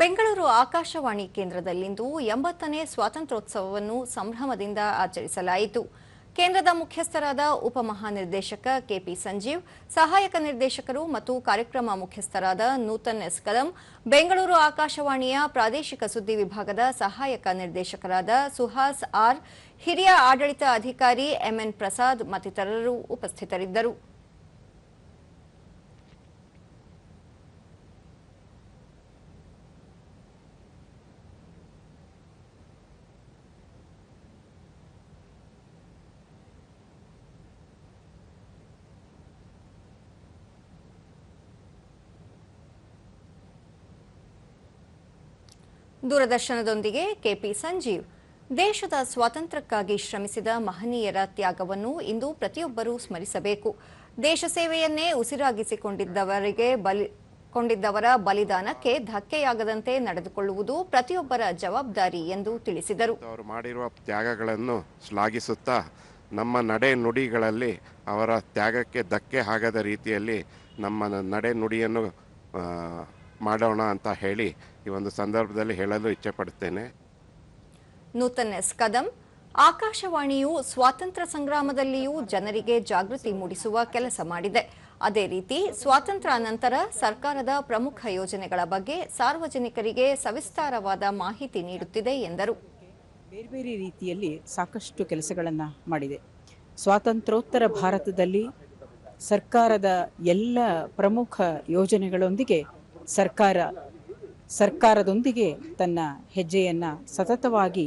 ಬೆಂಗಳೂರು ಆಕಾಶವಾಣಿ ಕೇಂದ್ರದಲ್ಲಿಂದು 80ನೇ ಸ್ವಾತಂತ್ರ್ಯೋತ್ಸವವನ್ನು ಸಂಭ್ರಮದಿಂದ ಆಚರಿಸಲಾಯಿತು. ಕೇಂದ್ರದ ಮುಖ್ಯಸ್ಥರಾದ ಉಪಮಹಾನಿರ್ದೇಶಕ ಕೆಪಿ ಸಂಜೀವ್, ಸಹಾಯಕ ನಿರ್ದೇಶಕರು ಮತ್ತು ಕಾರ್ಯಕ್ರಮ ಮುಖ್ಯಸ್ಥರಾದ ನೂತನ್ ಎಸ್ ಕದಂ, ಬೆಂಗಳೂರು ಆಕಾಶವಾಣಿಯ ಪ್ರಾದೇಶಿಕ ಸುದ್ದಿ ವಿಭಾಗದ ಸಹಾಯಕ ನಿರ್ದೇಶಕರಾದ ಸುಹಾಸ್ ಆರ್, ಹಿರಿಯ ಆಡಳಿತ ಅಧಿಕಾರಿ ಎಂಎನ್ ಪ್ರಸಾದ್ ಮತ್ತಿತರರು ಉಪಸ್ಥಿತರಿದ್ದರು. ದೂರದರ್ಶನದೊಂದಿಗೆ ಕೆಪಿ ಸಂಜೀವ್, ದೇಶದ ಸ್ವಾತಂತ್ರ್ಯಕ್ಕಾಗಿ ಶ್ರಮಿಸಿದ ಮಹನೀಯರ ತ್ಯಾಗವನ್ನು ಇಂದು ಪ್ರತಿಯೊಬ್ಬರೂ ಸ್ಮರಿಸಬೇಕು. ದೇಶ ಸೇವೆಯನ್ನೇ ಉಸಿರಾಗಿಸಿಕೊಂಡಿದ್ದವರ ಬಲಿದಾನಕ್ಕೆ ಧಕ್ಕೆಯಾಗದಂತೆ ನಡೆದುಕೊಳ್ಳುವುದು ಪ್ರತಿಯೊಬ್ಬರ ಜವಾಬ್ದಾರಿ ಎಂದು ತಿಳಿಸಿದರು. ಅವರು ಮಾಡಿರುವ ತ್ಯಾಗಗಳನ್ನು ಶ್ಲಾಘಿಸುತ್ತಾ ನಮ್ಮ ನಡೆ ನುಡಿಗಳಲ್ಲಿ ಅವರ ತ್ಯಾಗಕ್ಕೆ ಧಕ್ಕೆ ಆಗದ ರೀತಿಯಲ್ಲಿ ನಮ್ಮ ನಡೆ ನುಡಿಯನ್ನು ಮಾಡೋಣ ಅಂತ ಹೇಳಿ ಈ ಒಂದು ಸಂದರ್ಭದಲ್ಲಿ ಹೇಳಲು ಇಚ್ಛೆಪಡುತ್ತೇನೆ. ನೂತನ್ ಎಸ್ ಕದಂ, ಆಕಾಶವಾಣಿಯು ಸ್ವಾತಂತ್ರ್ಯ ಸಂಗ್ರಾಮದಲ್ಲಿಯೂ ಜನರಿಗೆ ಜಾಗೃತಿ ಮೂಡಿಸುವ ಕೆಲಸ ಮಾಡಿದೆ. ಅದೇ ರೀತಿ ಸ್ವಾತಂತ್ರ್ಯ ನಂತರ ಸರ್ಕಾರದ ಪ್ರಮುಖ ಯೋಜನೆಗಳ ಬಗ್ಗೆ ಸಾರ್ವಜನಿಕರಿಗೆ ಸವಿಸ್ತಾರವಾದ ಮಾಹಿತಿ ನೀಡುತ್ತಿದೆ ಎಂದರು. ಬೇರೆ ಬೇರೆ ರೀತಿಯಲ್ಲಿ ಸಾಕಷ್ಟು ಕೆಲಸಗಳನ್ನು ಮಾಡಿದೆ. ಸ್ವಾತಂತ್ರ್ಯೋತ್ತರ ಭಾರತದಲ್ಲಿ ಸರ್ಕಾರದ ಎಲ್ಲ ಪ್ರಮುಖ ಯೋಜನೆಗಳೊಂದಿಗೆ ಸರ್ಕಾರದೊಂದಿಗೆ ತನ್ನ ಹೆಜ್ಜೆಯನ್ನು ಸತತವಾಗಿ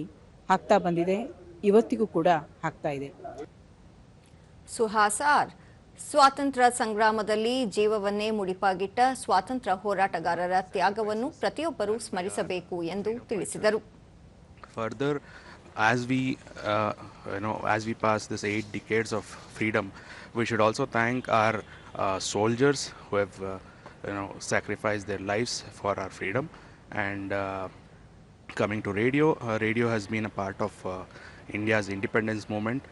ಹಾಕ್ತಾ ಬಂದಿದೆ, ಇವತ್ತಿಗೂ ಕೂಡ ಹಾಕ್ತಾ ಇದೆ. ಸುಹಾಸ್ ಆರ್, ಸ್ವಾತಂತ್ರ್ಯ ಸಂಗ್ರಾಮದಲ್ಲಿ ಜೀವವನ್ನೇ ಮುಡಿಪಾಗಿಟ್ಟ ಸ್ವಾತಂತ್ರ್ಯ ಹೋರಾಟಗಾರರ ತ್ಯಾಗವನ್ನು ಪ್ರತಿಯೊಬ್ಬರೂ ಸ್ಮರಿಸಬೇಕು ಎಂದು ತಿಳಿಸಿದರು. Further, as we pass this 8 decades of freedom, we should also thank our soldiers who have sacrificed their lives for our freedom. And coming to radio, radio has been a part of India's independence movement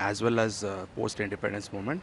as well as post-independence movement.